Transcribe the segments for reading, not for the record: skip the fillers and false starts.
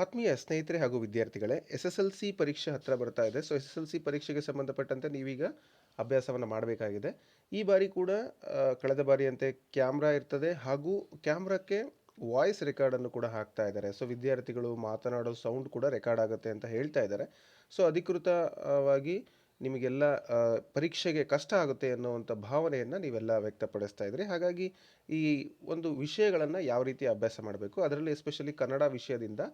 ಆತ್ಮೀಯ ಸ್ನೇಹಿತರೆ ಹಾಗೂ ವಿದ್ಯಾರ್ಥಿಗಳೇ, ಎಸ್-ಎಸ್-ಎಲ್-ಸಿ ಪರೀಕ್ಷೆ ಹತ್ತಿರ ಬರ್ತಾ ಇದೆ. ಸೊ ಎಸ್-ಎಸ್-ಎಲ್-ಸಿ ಪರೀಕ್ಷೆಗೆ ಸಂಬಂಧಪಟ್ಟಂತೆ ನೀವೀಗ ಅಭ್ಯಾಸವನ್ನು ಮಾಡಬೇಕಾಗಿದೆ. ಈ ಬಾರಿ ಕೂಡ ಕಳೆದ ಬಾರಿಯಂತೆ ಕ್ಯಾಮ್ರಾ ಇರ್ತದೆ ಹಾಗೂ ಕ್ಯಾಮ್ರಾಕ್ಕೆ ವಾಯ್ಸ್ ರೆಕಾರ್ಡನ್ನು ಕೂಡ ಹಾಕ್ತಾ ಇದ್ದಾರೆ. ಸೊ ವಿದ್ಯಾರ್ಥಿಗಳು ಮಾತನಾಡೋ ಸೌಂಡ್ ಕೂಡ ರೆಕಾರ್ಡ್ ಆಗುತ್ತೆ ಅಂತ ಹೇಳ್ತಾ ಇದ್ದಾರೆ. ಸೊ ಅಧಿಕೃತವಾಗಿ ನಿಮಗೆಲ್ಲ ಪರೀಕ್ಷೆಗೆ ಕಷ್ಟ ಆಗುತ್ತೆ ಅನ್ನುವಂಥ ಭಾವನೆಯನ್ನು ನೀವೆಲ್ಲ ವ್ಯಕ್ತಪಡಿಸ್ತಾ ಇದ್ರಿ. ಹಾಗಾಗಿ ಈ ಒಂದು ವಿಷಯಗಳನ್ನು ಯಾವ ರೀತಿ ಅಭ್ಯಾಸ ಮಾಡಬೇಕು, ಅದರಲ್ಲಿ ಎಸ್ಪೆಷಲಿ ಕನ್ನಡ ವಿಷಯದಿಂದ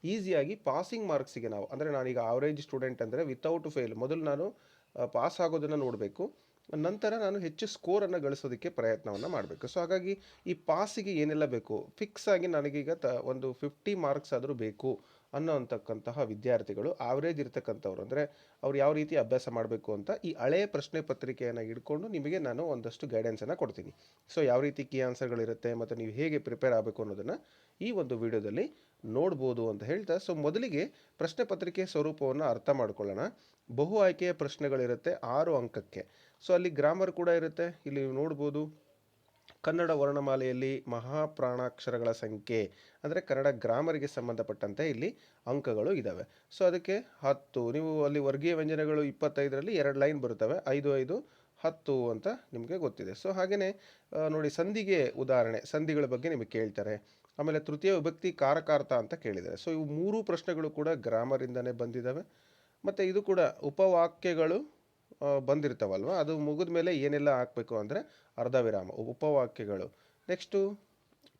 ಈಸಿಯಾಗಿ ಪಾಸಿಂಗ್ ಮಾರ್ಕ್ಸಿಗೆ ನಾವು ಅಂದರೆ ನಾನೀಗ ಆವರೇಜ್ ಸ್ಟೂಡೆಂಟ್ ಅಂದರೆ ವಿತೌಟ್ ಫೇಲ್ ಮೊದಲು ನಾನು ಪಾಸ್ ಆಗೋದನ್ನು ನೋಡಬೇಕು. ನಂತರ ನಾನು ಹೆಚ್ಚು ಸ್ಕೋರನ್ನು ಗಳಿಸೋದಕ್ಕೆ ಪ್ರಯತ್ನವನ್ನು ಮಾಡಬೇಕು. ಸೊ ಹಾಗಾಗಿ ಈ ಪಾಸಿಗೆ ಏನೆಲ್ಲ ಬೇಕು, ಫಿಕ್ಸ್ ಆಗಿ ನನಗೀಗ ಒಂದು 50 ಮಾರ್ಕ್ಸ್ ಆದರೂ ಬೇಕು ಅನ್ನೋಂತಕ್ಕಂತಹ ವಿದ್ಯಾರ್ಥಿಗಳು, ಆವರೇಜ್ ಇರ್ತಕ್ಕಂಥವ್ರು ಅಂದರೆ ಅವ್ರು ಯಾವ ರೀತಿ ಅಭ್ಯಾಸ ಮಾಡಬೇಕು ಅಂತ ಈ ಹಳೆಯ ಪ್ರಶ್ನೆ ಪತ್ರಿಕೆಯನ್ನು ಹಿಡ್ಕೊಂಡು ನಿಮಗೆ ನಾನು ಒಂದಷ್ಟು ಗೈಡೆನ್ಸನ್ನು ಕೊಡ್ತೀನಿ. ಸೊ ಯಾವ ರೀತಿ ಕೀ ಆನ್ಸರ್ಗಳಿರುತ್ತೆ ಮತ್ತು ನೀವು ಹೇಗೆ ಪ್ರಿಪೇರ್ ಆಗಬೇಕು ಅನ್ನೋದನ್ನು ಈ ಒಂದು ವಿಡಿಯೋದಲ್ಲಿ ನೋಡ್ಬೋದು ಅಂತ ಹೇಳ್ತಾ, ಸೊ ಮೊದಲಿಗೆ ಪ್ರಶ್ನೆ ಪತ್ರಿಕೆ ಸ್ವರೂಪವನ್ನು ಅರ್ಥ ಮಾಡ್ಕೊಳ್ಳೋಣ. ಬಹು ಆಯ್ಕೆಯ ಪ್ರಶ್ನೆಗಳಿರುತ್ತೆ 6 ಅಂಕಕ್ಕೆ. ಸೊ ಅಲ್ಲಿ ಗ್ರಾಮರ್ ಕೂಡ ಇರುತ್ತೆ. ಇಲ್ಲಿ ನೀವು ನೋಡ್ಬೋದು, ಕನ್ನಡ ವರ್ಣಮಾಲೆಯಲ್ಲಿ ಮಹಾಪ್ರಾಣಾಕ್ಷರಗಳ ಸಂಖ್ಯೆ ಅಂದರೆ ಕನ್ನಡ ಗ್ರಾಮರಿಗೆ ಸಂಬಂಧಪಟ್ಟಂತೆ ಇಲ್ಲಿ ಅಂಕಗಳು ಇದ್ದಾವೆ. ಸೊ ಅದಕ್ಕೆ 10, ನೀವು ಅಲ್ಲಿ ವರ್ಗೀಯ ವ್ಯಂಜನಗಳು 25ರಲ್ಲಿ 2 ಲೈನ್ ಬರುತ್ತವೆ, 5 5 10 ಅಂತ ನಿಮಗೆ ಗೊತ್ತಿದೆ. ಸೊ ಹಾಗೆಯೇ ನೋಡಿ, ಸಂಧಿಗೆ ಉದಾಹರಣೆ, ಸಂಧಿಗಳ ಬಗ್ಗೆ ನಿಮಗೆ ಕೇಳ್ತಾರೆ. ಆಮೇಲೆ ತೃತೀಯ ವಿಭಕ್ತಿ ಕಾರಕಾರ್ಥ ಅಂತ ಕೇಳಿದ್ದಾರೆ. ಸೊ ಇವು 3 ಪ್ರಶ್ನೆಗಳು ಕೂಡ ಗ್ರಾಮರಿಂದನೇ ಬಂದಿದ್ದಾವೆ. ಮತ್ತು ಇದು ಕೂಡ ಉಪವಾಕ್ಯಗಳು ಬಂದಿರ್ತಾವಲ್ವ, ಅದು ಮುಗಿದ ಮೇಲೆ ಏನೆಲ್ಲ ಹಾಕಬೇಕು ಅಂದರೆ ಅರ್ಧ ವಿರಾಮ, ಉಪವಾಕ್ಯಗಳು. ನೆಕ್ಸ್ಟು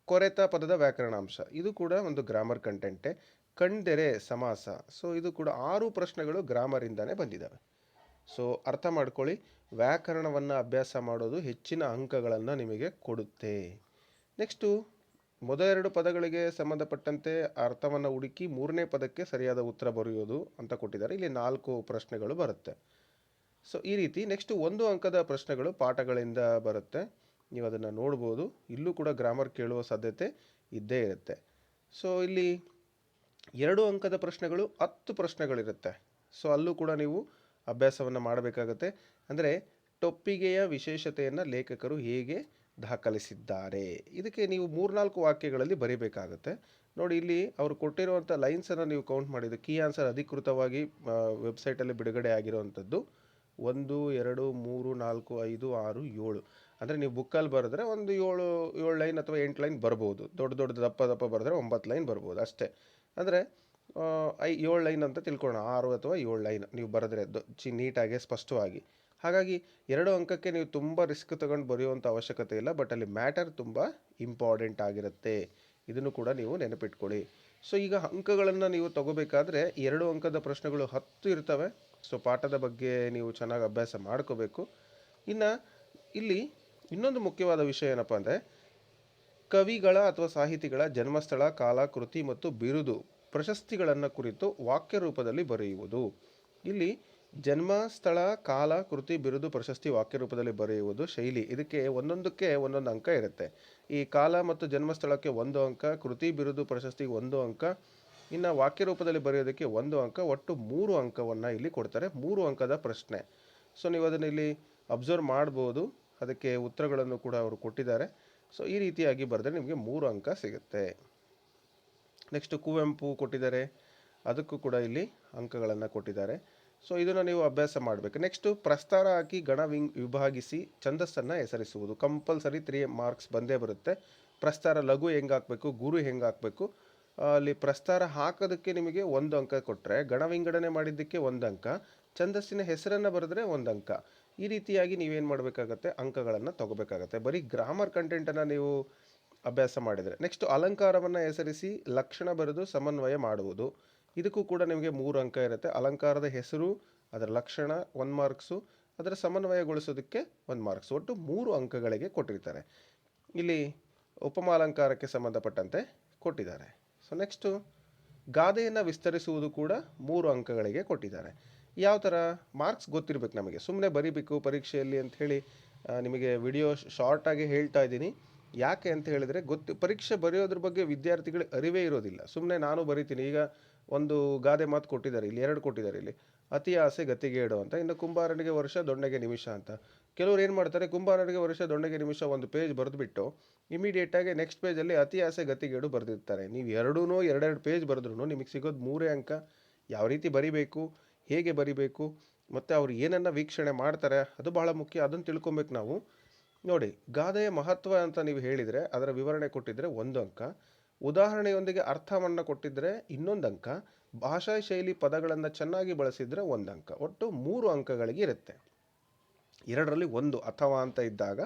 ಕೊರೆತ ಪದದ ವ್ಯಾಕರಣಾಂಶ, ಇದು ಕೂಡ ಒಂದು ಗ್ರಾಮರ್ ಕಂಟೆಂಟೇ. ಕಣ್ದೆರೆ ಸಮಾಸ. ಸೊ ಇದು ಕೂಡ 6 ಪ್ರಶ್ನೆಗಳು ಗ್ರಾಮರಿಂದನೇ ಬಂದಿದ್ದಾವೆ. ಸೊ ಅರ್ಥ ಮಾಡ್ಕೊಳ್ಳಿ, ವ್ಯಾಕರಣವನ್ನು ಅಭ್ಯಾಸ ಮಾಡೋದು ಹೆಚ್ಚಿನ ಅಂಕಗಳನ್ನು ನಿಮಗೆ ಕೊಡುತ್ತೆ. ನೆಕ್ಸ್ಟು ಮೊದಲೆರಡು ಪದಗಳಿಗೆ ಸಂಬಂಧಪಟ್ಟಂತೆ ಅರ್ಥವನ್ನು ಹುಡುಕಿ 3ನೇ ಪದಕ್ಕೆ ಸರಿಯಾದ ಉತ್ತರ ಬರೆಯೋದು ಅಂತ ಕೊಟ್ಟಿದ್ದಾರೆ. ಇಲ್ಲಿ 4 ಪ್ರಶ್ನೆಗಳು ಬರುತ್ತೆ. ಸೊ ಈ ರೀತಿ ನೆಕ್ಸ್ಟ್ 1 ಅಂಕದ ಪ್ರಶ್ನೆಗಳು ಪಾಠಗಳಿಂದ ಬರುತ್ತೆ. ನೀವು ಅದನ್ನು ನೋಡ್ಬೋದು. ಇಲ್ಲೂ ಕೂಡ ಗ್ರಾಮರ್ ಕೇಳುವ ಸಾಧ್ಯತೆ ಇದ್ದೇ ಇರುತ್ತೆ. ಸೊ ಇಲ್ಲಿ 2 ಅಂಕದ ಪ್ರಶ್ನೆಗಳು 10 ಪ್ರಶ್ನೆಗಳಿರುತ್ತೆ. ಸೊ ಅಲ್ಲೂ ಕೂಡ ನೀವು ಅಭ್ಯಾಸವನ್ನು ಮಾಡಬೇಕಾಗತ್ತೆ. ಅಂದರೆ ಟೊಪ್ಪಿಗೆಯ ವಿಶೇಷತೆಯನ್ನು ಲೇಖಕರು ಹೇಗೆ ದಾಖಲಿಸಿದ್ದಾರೆ, ಇದಕ್ಕೆ ನೀವು 3-4 ವಾಕ್ಯಗಳಲ್ಲಿ ಬರೀಬೇಕಾಗತ್ತೆ. ನೋಡಿ, ಇಲ್ಲಿ ಅವರು ಕೊಟ್ಟಿರುವಂಥ ಲೈನ್ಸನ್ನು ನೀವು ಕೌಂಟ್ ಮಾಡಿದ್ದು ಕೀ ಆನ್ಸರ್ ಅಧಿಕೃತವಾಗಿ ವೆಬ್ಸೈಟಲ್ಲಿ ಬಿಡುಗಡೆ ಆಗಿರುವಂಥದ್ದು 1 2 3 4 5 6 7. ಅಂದರೆ ನೀವು ಬುಕ್ಕಲ್ಲಿ ಬರೆದ್ರೆ ಒಂದು 7 ಲೈನ್ ಅಥವಾ 8 ಲೈನ್ ಬರ್ಬೋದು. ದೊಡ್ಡ ದಪ್ಪ ಬರೆದ್ರೆ 9 ಲೈನ್ ಬರ್ಬೋದು ಅಷ್ಟೇ. ಅಂದರೆ 7 ಲೈನ್ ಅಂತ ತಿಳ್ಕೊಳ್ಳೋಣ, 6 ಅಥವಾ 7 ಲೈನ್ ನೀವು ಬರೆದ್ರೆ ನೀಟಾಗಿ ಸ್ಪಷ್ಟವಾಗಿ. ಹಾಗಾಗಿ 2 ಅಂಕಕ್ಕೆ ನೀವು ತುಂಬ ರಿಸ್ಕ್ ತಗೊಂಡು ಬರೆಯುವಂಥ ಅವಶ್ಯಕತೆ ಇಲ್ಲ. ಬಟ್ ಅಲ್ಲಿ ಮ್ಯಾಟರ್ ತುಂಬ ಇಂಪಾರ್ಟೆಂಟ್ ಆಗಿರುತ್ತೆ. ಇದನ್ನು ಕೂಡ ನೀವು ನೆನಪಿಟ್ಕೊಳ್ಳಿ. ಸೊ ಈಗ ಅಂಕಗಳನ್ನು ನೀವು ತಗೋಬೇಕಾದ್ರೆ 2 ಅಂಕದ ಪ್ರಶ್ನೆಗಳು 10 ಇರ್ತವೆ. ಸೊ ಪಾಠದ ಬಗ್ಗೆ ನೀವು ಚೆನ್ನಾಗಿ ಅಭ್ಯಾಸ ಮಾಡ್ಕೋಬೇಕು. ಇನ್ನು ಇಲ್ಲಿ ಇನ್ನೊಂದು ಮುಖ್ಯವಾದ ವಿಷಯ ಏನಪ್ಪ ಅಂದರೆ, ಕವಿಗಳ ಅಥವಾ ಸಾಹಿತಿಗಳ ಜನ್ಮಸ್ಥಳ, ಕಾಲ, ಕೃತಿ ಮತ್ತು ಬಿರುದು, ಪ್ರಶಸ್ತಿಗಳನ್ನು ಕುರಿತು ವಾಕ್ಯ ರೂಪದಲ್ಲಿ ಬರೆಯುವುದು. ಇಲ್ಲಿ ಜನ್ಮ, ಸ್ಥಳ, ಕಾಲ, ಕೃತಿ, ಬಿರುದು, ಪ್ರಶಸ್ತಿ ವಾಕ್ಯ ರೂಪದಲ್ಲಿ ಬರೆಯುವುದು ಶೈಲಿ. ಇದಕ್ಕೆ ಒಂದೊಂದಕ್ಕೆ ಒಂದೊಂದು ಅಂಕ ಇರುತ್ತೆ. ಈ ಕಾಲ ಮತ್ತು ಜನ್ಮಸ್ಥಳಕ್ಕೆ 1 ಅಂಕ, ಕೃತಿ, ಬಿರುದು, ಪ್ರಶಸ್ತಿಗೆ 1 ಅಂಕ, ಇನ್ನು ವಾಕ್ಯ ರೂಪದಲ್ಲಿ ಬರೆಯೋದಕ್ಕೆ 1 ಅಂಕ, ಒಟ್ಟು 3 ಅಂಕವನ್ನು ಇಲ್ಲಿ ಕೊಡ್ತಾರೆ. 3 ಅಂಕದ ಪ್ರಶ್ನೆ. ಸೊ ನೀವು ಅದನ್ನು ಇಲ್ಲಿ ಅಬ್ಸರ್ವ್ ಮಾಡ್ಬೋದು. ಅದಕ್ಕೆ ಉತ್ತರಗಳನ್ನು ಕೂಡ ಅವರು ಕೊಟ್ಟಿದ್ದಾರೆ. ಸೊ ಈ ರೀತಿಯಾಗಿ ಬರೆದ್ರೆ ನಿಮಗೆ 3 ಅಂಕ ಸಿಗುತ್ತೆ. ನೆಕ್ಸ್ಟ್ ಕುವೆಂಪು ಕೊಟ್ಟಿದ್ದಾರೆ, ಅದಕ್ಕೂ ಕೂಡ ಇಲ್ಲಿ ಅಂಕಗಳನ್ನು ಕೊಟ್ಟಿದ್ದಾರೆ. ಸೊ ಇದನ್ನು ನೀವು ಅಭ್ಯಾಸ ಮಾಡಬೇಕು. ನೆಕ್ಸ್ಟು ಪ್ರಸ್ತಾರ ಹಾಕಿ ಗಣ ವಿಭಾಗಿಸಿ ಛಂದಸ್ಸನ್ನು ಹೆಸರಿಸುವುದು. ಕಂಪಲ್ಸರಿ 3 ಮಾರ್ಕ್ಸ್ ಬಂದೇ ಬರುತ್ತೆ. ಪ್ರಸ್ತಾರ ಲಘು ಹೆಂಗೆ ಹಾಕಬೇಕು, ಗುರು ಹೆಂಗೆ ಹಾಕಬೇಕು, ಅಲ್ಲಿ ಪ್ರಸ್ತಾರ ಹಾಕೋದಕ್ಕೆ ನಿಮಗೆ 1 ಅಂಕ ಕೊಟ್ಟರೆ, ಗಣ ವಿಂಗಡಣೆ ಮಾಡಿದ್ದಕ್ಕೆ 1 ಅಂಕ, ಛಂದಸ್ಸಿನ ಹೆಸರನ್ನು ಬರೆದ್ರೆ 1 ಅಂಕ. ಈ ರೀತಿಯಾಗಿ ನೀವೇನು ಮಾಡಬೇಕಾಗತ್ತೆ, ಅಂಕಗಳನ್ನು ತಗೋಬೇಕಾಗತ್ತೆ. ಬರೀ ಗ್ರಾಮರ್ ಕಂಟೆಂಟನ್ನು ನೀವು ಅಭ್ಯಾಸ ಮಾಡಿದರೆ. ನೆಕ್ಸ್ಟು ಅಲಂಕಾರವನ್ನು ಹೆಸರಿಸಿ ಲಕ್ಷಣ ಬರೆದು ಸಮನ್ವಯ ಮಾಡುವುದು. ಇದಕ್ಕೂ ಕೂಡ ನಿಮಗೆ 3 ಅಂಕ ಇರುತ್ತೆ. ಅಲಂಕಾರದ ಹೆಸರು, ಅದರ ಲಕ್ಷಣ 1 ಮಾರ್ಕ್ಸು, ಅದರ ಸಮನ್ವಯಗೊಳಿಸೋದಕ್ಕೆ 1 ಮಾರ್ಕ್ಸ್, ಒಟ್ಟು 3 ಅಂಕಗಳಿಗೆ ಕೊಟ್ಟಿರ್ತಾರೆ. ಇಲ್ಲಿ ಉಪಮಾಲಂಕಾರಕ್ಕೆ ಸಂಬಂಧಪಟ್ಟಂತೆ ಕೊಟ್ಟಿದ್ದಾರೆ. ಸೊ ನೆಕ್ಸ್ಟು ಗಾದೆಯನ್ನು ವಿಸ್ತರಿಸುವುದು ಕೂಡ 3 ಅಂಕಗಳಿಗೆ ಕೊಟ್ಟಿದ್ದಾರೆ. ಯಾವ ಥರ ಮಾರ್ಕ್ಸ್ ಗೊತ್ತಿರಬೇಕು ನಮಗೆ, ಸುಮ್ಮನೆ ಬರೀಬೇಕು ಪರೀಕ್ಷೆಯಲ್ಲಿ ಅಂಥೇಳಿ ನಿಮಗೆ ವಿಡಿಯೋ ಶಾರ್ಟಾಗಿ ಹೇಳ್ತಾ ಇದ್ದೀನಿ. ಯಾಕೆ ಅಂತ ಹೇಳಿದರೆ, ಪರೀಕ್ಷೆ ಬರೆಯೋದ್ರ ಬಗ್ಗೆ ವಿದ್ಯಾರ್ಥಿಗಳಿಗೆ ಅರಿವೇ ಇರೋದಿಲ್ಲ. ಸುಮ್ಮನೆ ನಾನು ಬರಿತೀನಿ, ಈಗ ಒಂದು ಗಾದೆ ಮಾತು ಕೊಟ್ಟಿದ್ದಾರೆ, ಇಲ್ಲಿ 2 ಕೊಟ್ಟಿದ್ದಾರೆ. ಇಲ್ಲಿ ಅತಿ ಆಸೆ ಗತಿಗೇಡು ಅಂತ. ಇನ್ನು ಕುಂಬಾರನಿಗೆ ವರ್ಷ ದೊಣ್ಣೆಗೆ ನಿಮಿಷ ಅಂತ. ಕೆಲವ್ರು ಏನು ಮಾಡ್ತಾರೆ, ಕುಂಬಾರನಿಗೆ ವರ್ಷ ದೊಣ್ಣೆಗೆ ನಿಮಿಷ ಒಂದು ಪೇಜ್ ಬರೆದುಬಿಟ್ಟು ಇಮಿಡಿಯೇಟಾಗಿ ನೆಕ್ಸ್ಟ್ ಪೇಜಲ್ಲಿ ಅತಿ ಆಸೆ ಗತಿಗೇಡು ಬರೆದಿರ್ತಾರೆ. ನೀವು ಎರಡೆರಡು ಪೇಜ್ ಬರೆದ್ರೂ ನಿಮಗೆ ಸಿಗೋದು 3 ಅಂಕ. ಯಾವ ರೀತಿ ಬರಿಬೇಕು, ಹೇಗೆ ಬರಿಬೇಕು, ಮತ್ತು ಅವ್ರು ಏನನ್ನು ವೀಕ್ಷಣೆ ಮಾಡ್ತಾರೆ ಅದು ಬಹಳ ಮುಖ್ಯ. ಅದನ್ನು ತಿಳ್ಕೊಬೇಕು ನಾವು. ನೋಡಿ, ಗಾದೆಯ ಮಹತ್ವ ಅಂತ ನೀವು ಹೇಳಿದರೆ, ಅದರ ವಿವರಣೆ ಕೊಟ್ಟಿದ್ದರೆ 1 ಅಂಕ, ಉದಾಹರಣೆಯೊಂದಿಗೆ ಅರ್ಥವನ್ನು ಕೊಟ್ಟಿದ್ದರೆ 1 ಅಂಕ, ಭಾಷಾ ಶೈಲಿ ಪದಗಳನ್ನು ಚೆನ್ನಾಗಿ ಬಳಸಿದರೆ 1 ಅಂಕ. ಒಟ್ಟು 3 ಅಂಕಗಳಿಗೆ ಇರುತ್ತೆ. 2ರಲ್ಲಿ 1 ಅಥವಾ ಅಂತ ಇದ್ದಾಗ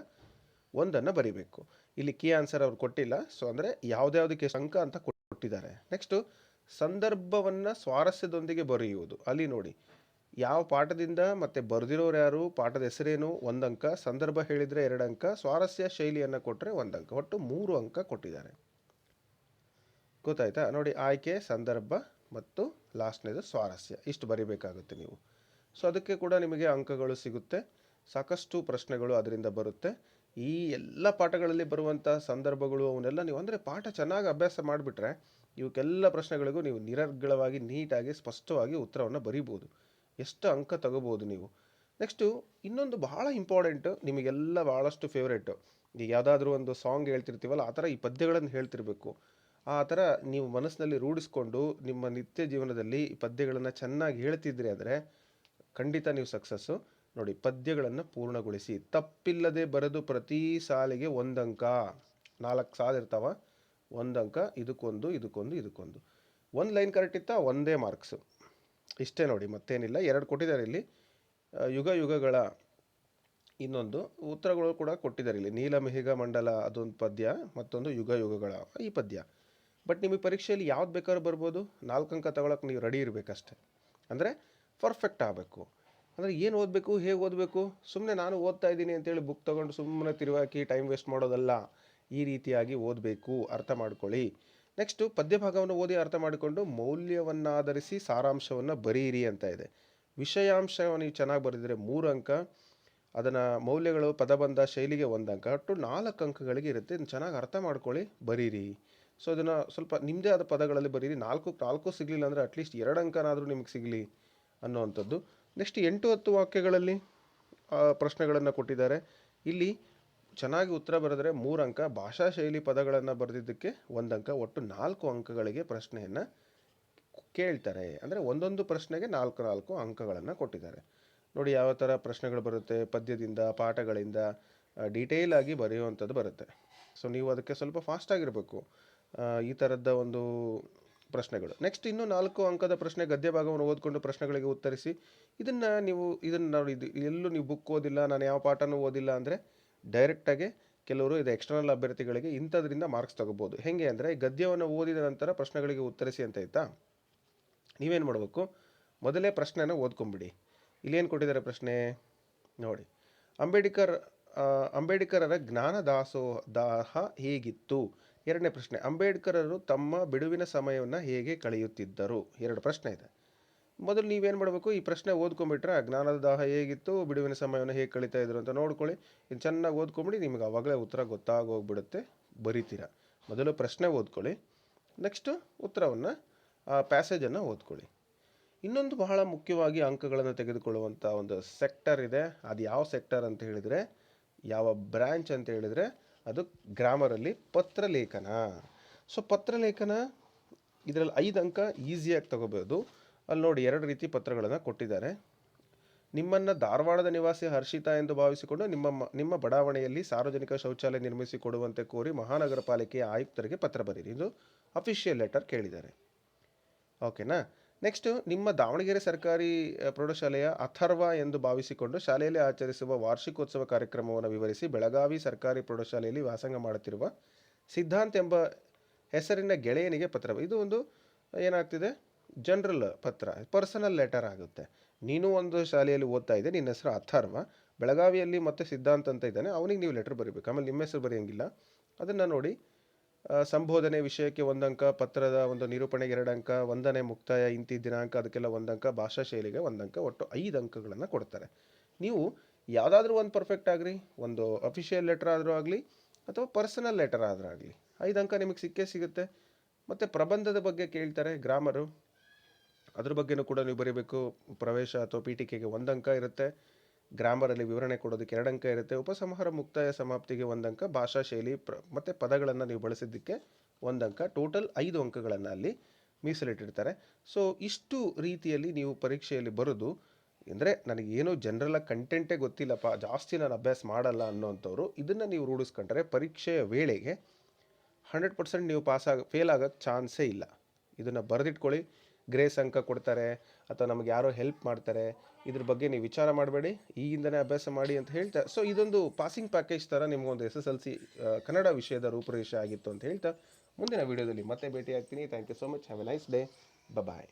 1ಅನ್ನು ಬರಿಬೇಕು. ಇಲ್ಲಿ ಕೀ ಆನ್ಸರ್ ಅವ್ರು ಕೊಟ್ಟಿಲ್ಲ. ಸೊ ಅಂದರೆ ಯಾವುದ್ಯಾವುದಕ್ಕೆ ಅಂಕ ಅಂತ ಕೊಟ್ಟಿದ್ದಾರೆ. ನೆಕ್ಸ್ಟು ಸಂದರ್ಭವನ್ನು ಸ್ವಾರಸ್ಯದೊಂದಿಗೆ ಬರೆಯುವುದು. ಅಲ್ಲಿ ನೋಡಿ, ಯಾವ ಪಾಠದಿಂದ ಮತ್ತು ಬರೆದಿರೋರು ಯಾರು, ಪಾಠದ ಹೆಸರೇನು, 1 ಅಂಕ, ಸಂದರ್ಭ ಹೇಳಿದರೆ 2 ಅಂಕ, ಸ್ವಾರಸ್ಯ ಶೈಲಿಯನ್ನು ಕೊಟ್ಟರೆ 1 ಅಂಕ. ಒಟ್ಟು 3 ಅಂಕ ಕೊಟ್ಟಿದ್ದಾರೆ. ಗೊತ್ತಾಯ್ತಾ? ನೋಡಿ, ಆಯ್ಕೆ, ಸಂದರ್ಭ ಮತ್ತು ಲಾಸ್ಟ್ನೇದು ಸ್ವಾರಸ್ಯ. ಇಷ್ಟು ಬರಿಬೇಕಾಗುತ್ತೆ ನೀವು. ಸೊ ಅದಕ್ಕೆ ಕೂಡ ನಿಮಗೆ ಅಂಕಗಳು ಸಿಗುತ್ತೆ. ಸಾಕಷ್ಟು ಪ್ರಶ್ನೆಗಳು ಅದರಿಂದ ಬರುತ್ತೆ. ಈ ಎಲ್ಲ ಪಾಠಗಳಲ್ಲಿ ಬರುವಂಥ ಸಂದರ್ಭಗಳು ಅವನ್ನೆಲ್ಲ ನೀವು ಅಂದರೆ ಪಾಠ ಚೆನ್ನಾಗಿ ಅಭ್ಯಾಸ ಮಾಡಿಬಿಟ್ರೆ ಇವಕ್ಕೆಲ್ಲ ಪ್ರಶ್ನೆಗಳಿಗೂ ನೀವು ನಿರರ್ಗಳವಾಗಿ ನೀಟಾಗಿ ಸ್ಪಷ್ಟವಾಗಿ ಉತ್ತರವನ್ನು ಬರೀಬೋದು. ಎಷ್ಟು ಅಂಕ ತಗೋಬೋದು ನೀವು. ನೆಕ್ಸ್ಟು ಇನ್ನೊಂದು ಬಹಳ ಇಂಪಾರ್ಟೆಂಟು, ನಿಮಗೆಲ್ಲ ಭಾಳಷ್ಟು ಫೇವ್ರೇಟು. ಈಗ ಯಾವುದಾದ್ರೂ ಒಂದು ಸಾಂಗ್ ಹೇಳ್ತಿರ್ತೀವಲ್ಲ, ಆ ಥರ ಈ ಪದ್ಯಗಳನ್ನು ಹೇಳ್ತಿರ್ಬೇಕು. ಆ ಥರ ನೀವು ಮನಸ್ಸಿನಲ್ಲಿ ರೂಢಿಸ್ಕೊಂಡು ನಿಮ್ಮ ನಿತ್ಯ ಜೀವನದಲ್ಲಿ ಈ ಪದ್ಯಗಳನ್ನು ಚೆನ್ನಾಗಿ ಹೇಳ್ತಿದ್ರಿ ಅಂದರೆ ಖಂಡಿತ ನೀವು ಸಕ್ಸಸ್ಸು. ನೋಡಿ, ಪದ್ಯಗಳನ್ನು ಪೂರ್ಣಗೊಳಿಸಿ, ತಪ್ಪಿಲ್ಲದೆ ಬರೆದು ಪ್ರತಿ ಸಾಲಿಗೆ 1 ಅಂಕ. 4 ಸಾಲು ಇರ್ತಾವ, 1 ಅಂಕ. ಇದಕ್ಕೊಂದು ಇದಕ್ಕೊಂದು ಇದಕ್ಕೊಂದು. 1 ಲೈನ್ ಕರೆಕ್ಟ್ ಇತ್ತಾ, 1 ಮಾರ್ಕ್ಸು. ಇಷ್ಟೇ ನೋಡಿ, ಮತ್ತೇನಿಲ್ಲ. 2 ಕೊಟ್ಟಿದ್ದಾರೆ ಇಲ್ಲಿ. ಯುಗ ಯುಗಗಳ ಇನ್ನೊಂದು ಉತ್ತರಗಳು ಕೂಡ ಕೊಟ್ಟಿದ್ದಾರೆ ಇಲ್ಲಿ. ನೀಲಮೇಘ ಮಂಡಲ ಅದೊಂದು ಪದ್ಯ, ಮತ್ತೊಂದು ಯುಗ ಯುಗಗಳ ಈ ಪದ್ಯ. ಬಟ್ ನಿಮಗೆ ಪರೀಕ್ಷೆಯಲ್ಲಿ ಯಾವ್ದು ಬೇಕಾದ್ರೂ ಬರ್ಬೋದು. 4 ಅಂಕ ತಗೊಳಕ್ಕೆ ನೀವು ರೆಡಿ ಇರಬೇಕಷ್ಟೆ. ಅಂದರೆ ಪರ್ಫೆಕ್ಟ್ ಆಗಬೇಕು. ಅಂದರೆ ಏನು ಓದಬೇಕು, ಹೇಗೆ ಓದಬೇಕು, ಸುಮ್ಮನೆ ನಾನು ಓದ್ತಾ ಇದ್ದೀನಿ ಅಂತೇಳಿ ಬುಕ್ ತೊಗೊಂಡು ಸುಮ್ಮನೆ ತಿರುವಾಕಿ ಟೈಮ್ ವೇಸ್ಟ್ ಮಾಡೋದಲ್ಲ. ಈ ರೀತಿಯಾಗಿ ಓದಬೇಕು, ಅರ್ಥ ಮಾಡ್ಕೊಳ್ಳಿ. ನೆಕ್ಸ್ಟು ಪದ್ಯ ಭಾಗವನ್ನು ಓದಿ ಅರ್ಥ ಮಾಡಿಕೊಂಡು ಮೌಲ್ಯವನ್ನಾಧರಿಸಿ ಸಾರಾಂಶವನ್ನು ಬರೀರಿ ಅಂತ ಇದೆ. ವಿಷಯಾಂಶವನ್ನು ನೀವು ಚೆನ್ನಾಗಿ ಬರೆದಿದ್ರೆ 3 ಅಂಕ, ಅದನ್ನು ಮೌಲ್ಯಗಳು ಪದಬಂಧ ಶೈಲಿಗೆ 1 ಅಂಕ, ಒಟ್ಟು 4 ಅಂಕಗಳಿಗೆ ಇರುತ್ತೆ. ಇದನ್ನು ಚೆನ್ನಾಗಿ ಅರ್ಥ ಮಾಡ್ಕೊಳ್ಳಿ, ಬರೀರಿ. ಸೊ ಅದನ್ನು ಸ್ವಲ್ಪ ನಿಮ್ಮದೇ ಆದ ಪದಗಳಲ್ಲಿ ಬರೀರಿ. 4 ಸಿಗಲಿಲ್ಲ ಅಂದರೆ ಅಟ್ಲೀಸ್ಟ್ 2 ಅಂಕನಾದರೂ ನಿಮಗೆ ಸಿಗಲಿ ಅನ್ನೋವಂಥದ್ದು. ನೆಕ್ಸ್ಟ್ 8-10 ವಾಕ್ಯಗಳಲ್ಲಿ ಪ್ರಶ್ನೆಗಳನ್ನು ಕೊಟ್ಟಿದ್ದಾರೆ. ಇಲ್ಲಿ ಚೆನ್ನಾಗಿ ಉತ್ತರ ಬರೆದರೆ 3 ಅಂಕ, ಭಾಷಾ ಶೈಲಿ ಪದಗಳನ್ನು ಬರೆದಿದ್ದಕ್ಕೆ 1 ಅಂಕ, ಒಟ್ಟು 4 ಅಂಕಗಳಿಗೆ ಪ್ರಶ್ನೆಯನ್ನು ಕೇಳ್ತಾರೆ. ಅಂದರೆ ಒಂದೊಂದು ಪ್ರಶ್ನೆಗೆ 4 ಅಂಕಗಳನ್ನು ಕೊಟ್ಟಿದ್ದಾರೆ. ನೋಡಿ ಯಾವ ಥರ ಪ್ರಶ್ನೆಗಳು ಬರುತ್ತೆ. ಪದ್ಯದಿಂದ, ಪಾಠಗಳಿಂದ ಡೀಟೇಲ್ ಆಗಿ ಬರೆಯುವಂಥದ್ದು ಬರುತ್ತೆ. ಸೊ ನೀವು ಅದಕ್ಕೆ ಸ್ವಲ್ಪ ಫಾಸ್ಟಾಗಿರಬೇಕು, ಈ ಥರದ ಒಂದು ಪ್ರಶ್ನೆಗಳು. ನೆಕ್ಸ್ಟ್ ಇನ್ನೂ 4 ಅಂಕದ ಪ್ರಶ್ನೆ, ಗದ್ಯ ಭಾಗವನ್ನು ಓದಿಕೊಂಡು ಪ್ರಶ್ನೆಗಳಿಗೆ ಉತ್ತರಿಸಿ. ಇದನ್ನು ನೋಡಿ, ಎಲ್ಲೂ ನೀವು ಬುಕ್ ಓದಿಲ್ಲ, ನಾನು ಯಾವ ಪಾಠನೂ ಓದಿಲ್ಲ ಅಂದರೆ ಡೈರೆಕ್ಟಾಗಿ ಕೆಲವರು ಇದು ಎಕ್ಸ್ಟರ್ನಲ್ ಅಭ್ಯರ್ಥಿಗಳಿಗೆ ಇಂಥದ್ರಿಂದ ಮಾರ್ಕ್ಸ್ ತಗೋಬೋದು. ಹೇಗೆ ಅಂದರೆ, ಗದ್ಯವನ್ನು ಓದಿದ ನಂತರ ಪ್ರಶ್ನೆಗಳಿಗೆ ಉತ್ತರಿಸಿ ಅಂತ ಆಯಿತಾ. ನೀವೇನು ಮಾಡಬೇಕು, ಮೊದಲೇ ಪ್ರಶ್ನೆನ ಓದ್ಕೊಂಬಿಡಿ. ಇಲ್ಲೇನು ಕೊಟ್ಟಿದ್ದಾರೆ ಪ್ರಶ್ನೆ ನೋಡಿ. ಅಂಬೇಡ್ಕರರ ಜ್ಞಾನ ದಾಹ ಹೇಗಿತ್ತು. 2ನೇ ಪ್ರಶ್ನೆ, ಅಂಬೇಡ್ಕರರು ತಮ್ಮ ಬಿಡುವಿನ ಸಮಯವನ್ನು ಹೇಗೆ ಕಳೆಯುತ್ತಿದ್ದರು. 2 ಪ್ರಶ್ನೆ ಇದೆ. ಮೊದಲು ನೀವೇನು ಮಾಡಬೇಕು, ಈ ಪ್ರಶ್ನೆ ಓದ್ಕೊಂಬಿಟ್ರೆ ಜ್ಞಾನದ ದಾಹ ಹೇಗಿತ್ತು, ಬಿಡುವಿನ ಸಮಯವನ್ನು ಹೇಗೆ ಕಳೀತಾ ಇದ್ರು ಅಂತ ನೋಡ್ಕೊಳ್ಳಿ. ಇದು ಚೆನ್ನಾಗಿ ಓದ್ಕೊಂಬಿಡಿ, ನಿಮ್ಗೆ ಆವಾಗಲೇ ಉತ್ತರ ಗೊತ್ತಾಗೋಗ್ಬಿಡುತ್ತೆ, ಬರೀತೀರ. ಮೊದಲು ಪ್ರಶ್ನೆ ಓದ್ಕೊಳ್ಳಿ, ನೆಕ್ಸ್ಟು ಉತ್ತರವನ್ನು ಪ್ಯಾಸೇಜನ್ನು ಓದ್ಕೊಳ್ಳಿ. ಇನ್ನೊಂದು ಬಹಳ ಮುಖ್ಯವಾಗಿ ಅಂಕಗಳನ್ನು ತೆಗೆದುಕೊಳ್ಳುವಂಥ ಒಂದು ಸೆಕ್ಟರ್ ಇದೆ. ಅದು ಯಾವ ಸೆಕ್ಟರ್ ಅಂತ ಹೇಳಿದರೆ, ಯಾವ ಬ್ರ್ಯಾಂಚ್ ಅಂತ ಹೇಳಿದರೆ, ಅದು ಗ್ರಾಮರಲ್ಲಿ ಪತ್ರಲೇಖನ. ಸೊ ಪತ್ರಲೇಖನ ಇದರಲ್ಲಿ 5 ಅಂಕ ಈಸಿಯಾಗಿ ತಗೋಬೋದು. ಅಲ್ಲಿ ನೋಡಿ 2 ರೀತಿ ಪತ್ರಗಳನ್ನು ಕೊಟ್ಟಿದ್ದಾರೆ. ನಿಮ್ಮನ್ನು ಧಾರವಾಡದ ನಿವಾಸಿ ಹರ್ಷಿತಾ ಎಂದು ಭಾವಿಸಿಕೊಂಡು ನಿಮ್ಮ ಬಡಾವಣೆಯಲ್ಲಿ ಸಾರ್ವಜನಿಕ ಶೌಚಾಲಯ ನಿರ್ಮಿಸಿಕೊಡುವಂತೆ ಕೋರಿ ಮಹಾನಗರ ಪಾಲಿಕೆಯ ಆಯುಕ್ತರಿಗೆ ಪತ್ರ ಬರೀರಿ. ಇದು ಅಫಿಷಿಯಲ್ ಲೆಟರ್ ಕೇಳಿದ್ದಾರೆ. ಓಕೆನಾ. ನೆಕ್ಸ್ಟು, ನಿಮ್ಮ ದಾವಣಗೆರೆ ಸರ್ಕಾರಿ ಪ್ರೌಢಶಾಲೆಯ ಅಥರ್ವ ಎಂದು ಭಾವಿಸಿಕೊಂಡು ಶಾಲೆಯಲ್ಲಿ ಆಚರಿಸುವ ವಾರ್ಷಿಕೋತ್ಸವ ಕಾರ್ಯಕ್ರಮವನ್ನು ವಿವರಿಸಿ ಬೆಳಗಾವಿ ಸರ್ಕಾರಿ ಪ್ರೌಢಶಾಲೆಯಲ್ಲಿ ವ್ಯಾಸಂಗ ಮಾಡುತ್ತಿರುವ ಸಿದ್ಧಾಂತ್ ಎಂಬ ಹೆಸರಿನ ಗೆಳೆಯನಿಗೆ ಪತ್ರ. ಇದು ಒಂದು ಏನಾಗ್ತಿದೆ, ಜನರಲ್ ಪತ್ರ, ಪರ್ಸನಲ್ ಲೆಟರ್ ಆಗುತ್ತೆ. ನೀನು ಒಂದು ಶಾಲೆಯಲ್ಲಿ ಓದ್ತಾ ಇದ್ದೆ, ನಿನ್ನ ಹೆಸರು ಅಥರ್ವ, ಬೆಳಗಾವಿಯಲ್ಲಿ ಮತ್ತೆ ಸಿದ್ಧಾಂತ್ ಅಂತ ಇದ್ದಾನೆ, ಅವನಿಗೆ ನೀವು ಲೆಟರ್ ಬರೀಬೇಕು. ಆಮೇಲೆ ನಿಮ್ಮ ಹೆಸರು ಬರೆಯೋಂಗಿಲ್ಲ. ಅದನ್ನು ನೋಡಿ, ಸಂಬೋಧನೆ ವಿಷಯಕ್ಕೆ 1 ಅಂಕ, ಪತ್ರದ ಒಂದು ನಿರೂಪಣೆಗೆ 2 ಅಂಕ, ವಂದನೆ ಮುಕ್ತಾಯ ಇಂತಿ ದಿನಾಂಕ ಅದಕ್ಕೆಲ್ಲ 1 ಅಂಕ, ಭಾಷಾ ಶೈಲಿಗೆ 1 ಅಂಕ, ಒಟ್ಟು 5 ಅಂಕಗಳನ್ನು ಕೊಡ್ತಾರೆ. ನೀವು ಯಾವುದಾದ್ರೂ ಒಂದು ಪರ್ಫೆಕ್ಟ್ ಆಗ್ರಿ, ಒಂದು ಅಫಿಷಿಯಲ್ ಲೆಟರ್ ಆದರೂ ಆಗಲಿ ಅಥವಾ ಪರ್ಸನಲ್ ಲೆಟರ್ ಆದರೂ ಆಗಲಿ, 5 ಅಂಕ ನಿಮಗೆ ಸಿಕ್ಕೇ ಸಿಗುತ್ತೆ. ಮತ್ತು ಪ್ರಬಂಧದ ಬಗ್ಗೆ ಕೇಳ್ತಾರೆ, ಗ್ರಾಮರು. ಅದ್ರ ಬಗ್ಗೆನೂ ಕೂಡ ನೀವು ಬರೀಬೇಕು. ಪ್ರವೇಶ ಅಥವಾ ಪೀಠಿಕೆಗೆ 1 ಅಂಕ ಇರುತ್ತೆ. ಗ್ರಾಮರಲ್ಲಿ ವಿವರಣೆ ಕೊಡೋದಕ್ಕೆ 2 ಅಂಕ ಇರುತ್ತೆ. ಉಪಸಂಹಾರ ಮುಕ್ತಾಯ ಸಮಾಪ್ತಿಗೆ 1 ಅಂಕ. ಭಾಷಾ ಶೈಲಿ ಮತ್ತು ಪದಗಳನ್ನು ನೀವು ಬಳಸಿದ್ದಕ್ಕೆ 1 ಅಂಕ. ಟೋಟಲ್ 5 ಅಂಕಗಳನ್ನು ಅಲ್ಲಿ ಮೀಸಲಿಟ್ಟಿರ್ತಾರೆ. ಸೊ ಇಷ್ಟು ರೀತಿಯಲ್ಲಿ ನೀವು ಪರೀಕ್ಷೆಯಲ್ಲಿ ಬರೆದು, ಅಂದರೆ ನನಗೇನೋ ಜನರಲ್ ಕಂಟೆಂಟೇ ಗೊತ್ತಿಲ್ಲಪ್ಪ, ಜಾಸ್ತಿ ನಾನು ಅಭ್ಯಾಸ ಮಾಡಲ್ಲ ಅನ್ನೋಂಥವ್ರು ಇದನ್ನು ನೀವು ರೂಢಿಸ್ಕೊಂಡ್ರೆ ಪರೀಕ್ಷೆಯ ವೇಳೆಗೆ 100% ನೀವು ಫೇಲ್ ಆಗೋಕ್ಕೆ ಚಾನ್ಸೇ ಇಲ್ಲ. ಇದನ್ನು ಬರೆದಿಟ್ಕೊಳ್ಳಿ. ಗ್ರೇಸ್ ಅಂಕ ಕೊಡ್ತಾರೆ ಅಥವಾ ನಮಗೆ ಯಾರೋ ಹೆಲ್ಪ್ ಮಾಡ್ತಾರೆ, ಇದ್ರ ಬಗ್ಗೆ ನೀವು ವಿಚಾರ ಮಾಡಬೇಡಿ, ಈಗಿಂದನೇ ಅಭ್ಯಾಸ ಮಾಡಿ ಅಂತ ಹೇಳ್ತಾ, ಸೊ ಇದೊಂದು ಪಾಸಿಂಗ್ ಪ್ಯಾಕೇಜ್ ಥರ ನಿಮಗೊಂದು SSLC ಕನ್ನಡ ವಿಷಯದ ರೂಪುರೇಷೆ ಆಗಿತ್ತು ಅಂತ ಹೇಳ್ತಾ ಮುಂದಿನ ವೀಡಿಯೋದಲ್ಲಿ ಮತ್ತೆ ಭೇಟಿ ಆಗ್ತೀನಿ. Thank you so much. Have a nice day. Bye.